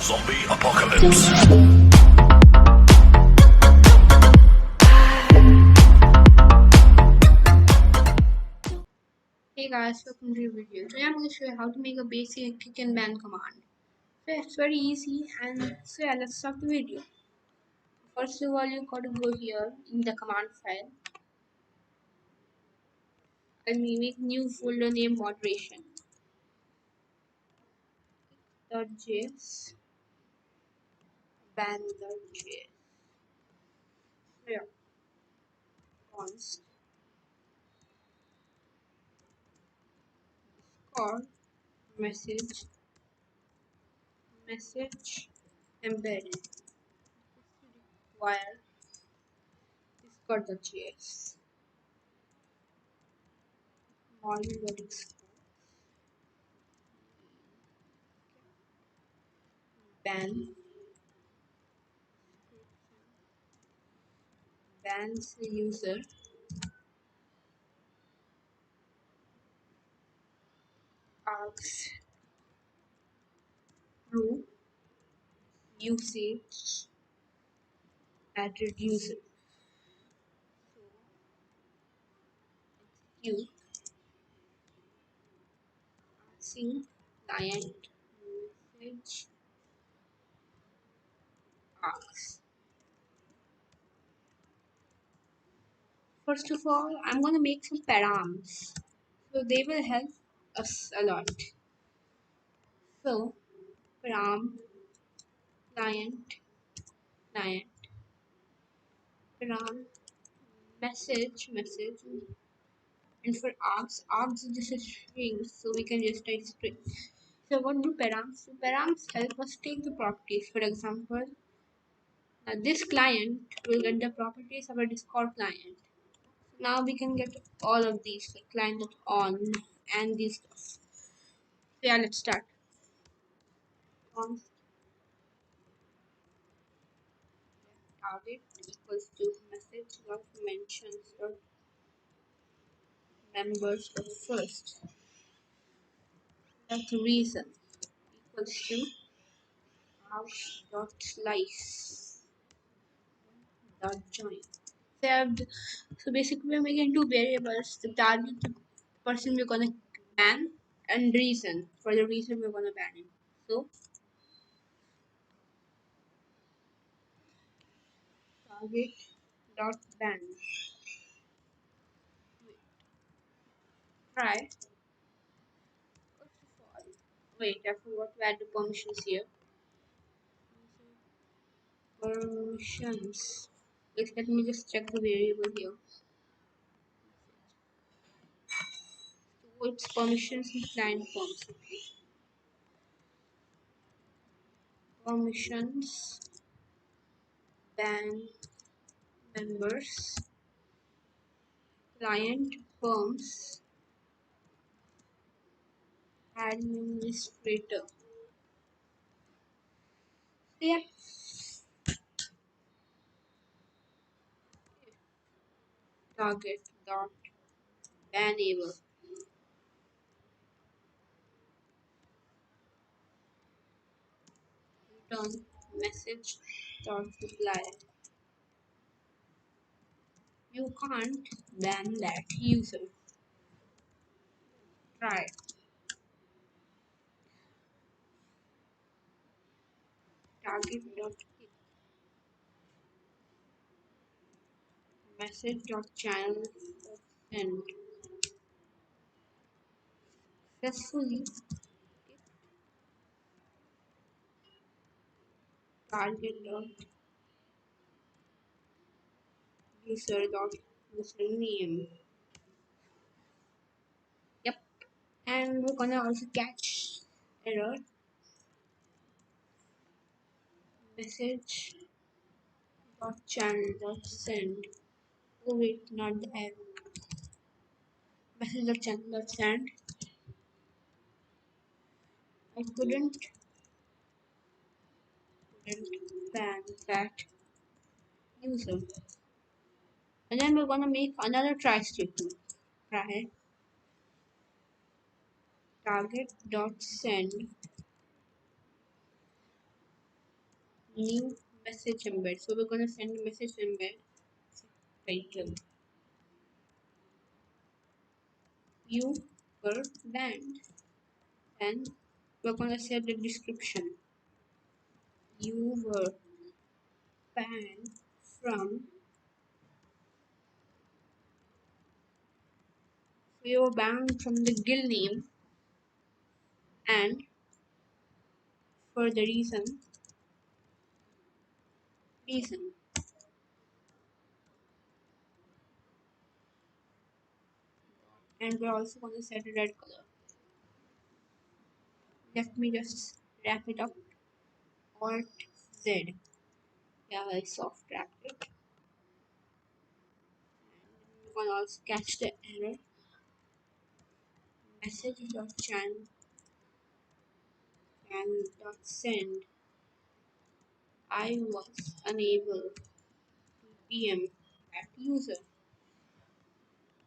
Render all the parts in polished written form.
Zombie apocalypse. Hey guys, welcome to the video. Today I'm going to show you how to make a basic kick and ban command. So it's very easy, and so yeah, let's start the video. First of all, you got to go here in the command file and we make new folder name moderation .js ban.js. So yeah, const or message embedded wire discord.js module.export ban bans the user asks true usage added user. So execute async client message asks. First of all, I'm gonna make some params. So they will help us a lot. So param client param message and for args this is string, so we can just type string. So what do params? So params help us take the properties. For example, this client will get the properties of a Discord client. Now we can get all of these, like client.on and these stuff. So yeah, let's start. Const target equals to message dot mentions dot members dot first. That reason equals to house dot slice dot join. So basically we're making two variables, the target, the person we're gonna ban, and reason, for the reason we're gonna ban him. So target dot ban. Try. First of all, wait, I forgot to add the permissions here. Permissions. Wait, let me just check the variable here. So it's permissions and client forms. Okay. Permissions ban members client firms administrator. Yeah. Target dot enable return message dot reply. You can't ban that user. Try. Target dot message dot channel send successfully. Target dot username. Yep. And we're gonna also catch error message dot channel dot send. Oh wait, not the error. Message dot channel dot send. I couldn't ban that user. And then we're gonna make another try statement. Try target dot send new message embed. So we're gonna send a message embed title. You were banned. Then we're gonna set the description. You were banned from you were banned from the guild name and for the reason. And we're also gonna set a red color. Let me just wrap it up. Alt Z. Yeah, I soft wrapped it. You can also catch the error. Message.chan.send. I was unable to PM at user.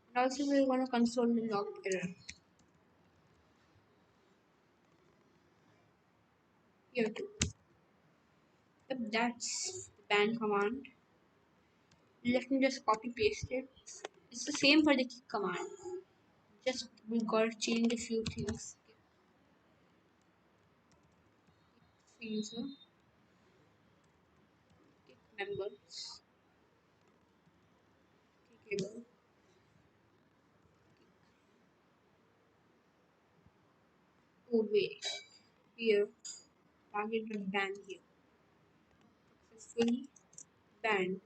And also we're gonna console the log error. Here too. Yep, that's the ban command. Let me just copy paste it. It's the same for the kick command. Just we gotta change a few things. User, kick members, kickable. Oh wait, here target the ban here. Successfully banned.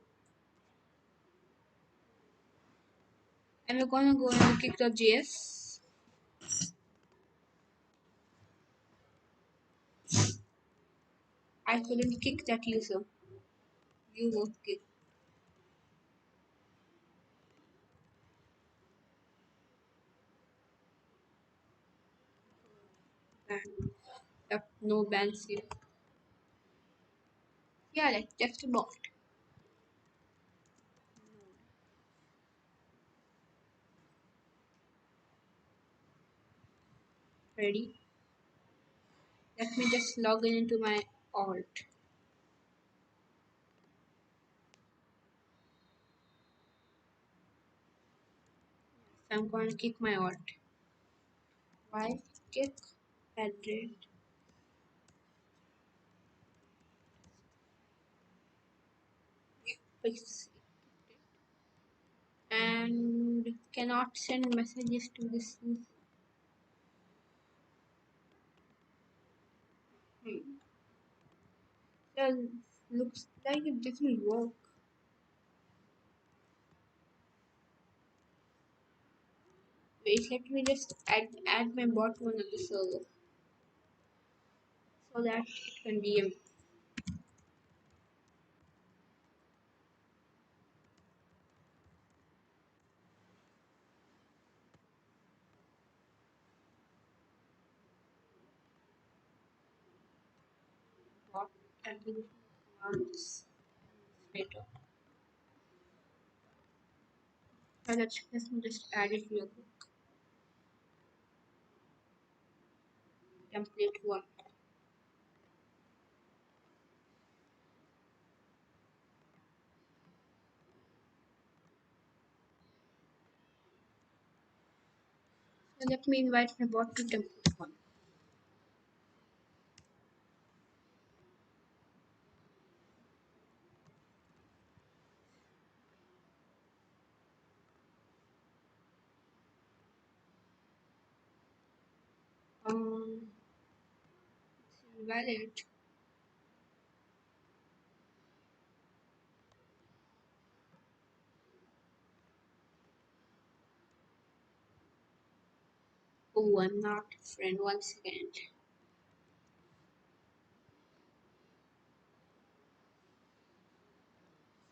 And we're gonna go into kick.js. I couldn't kick that user. You were kicked. Ban. Yep, no bans here. Yeah, like just a bot. Ready? Let me just log in into my alt. So I'm going to kick my alt. Why kick added fix and cannot send messages to this. That looks like it doesn't work. Wait, let me just add my bot to another server so that it can DM. Bot application commands later. So let me just add it real quick. Template one. So let me invite my bot to template one. It's invalid. Oh, I'm not a friend. One second.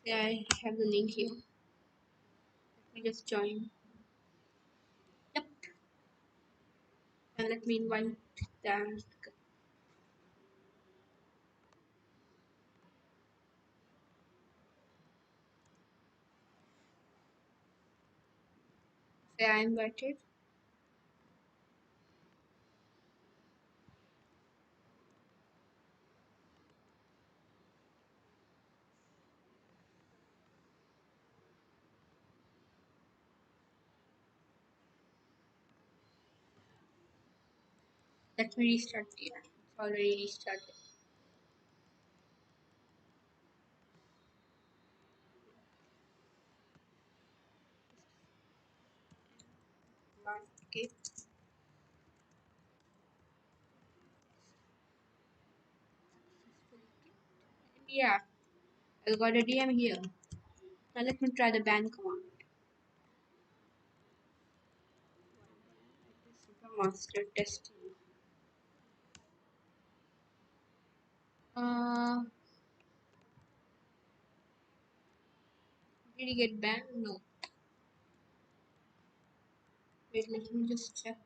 Yeah, I have the link here. Let me just join. Yep. And let me invite that. Say I invited. Let me restart. Yeah, it's already restarted. Okay. Yeah, I got a DM here. Now let me try the ban command. Supermaster testing. Uh, did he get banned? No. Wait, let me just check.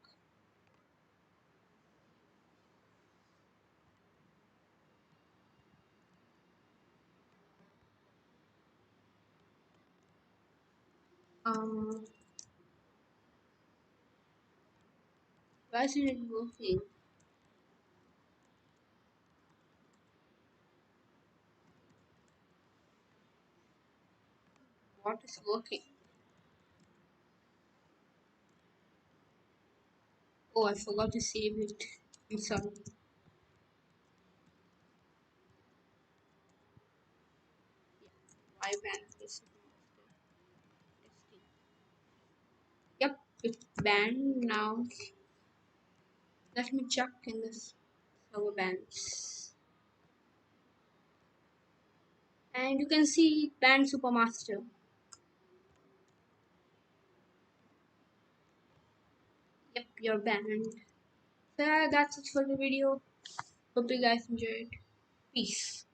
Um, why isn't it working? What is working? Oh, I forgot to save it. I'm sorry. Why ban this? Yep, it's banned now. Let me check in this server bans. And you can see banned Supermaster. Yep, you're banned. So yeah, that's it for the video. Hope you guys enjoyed. Peace.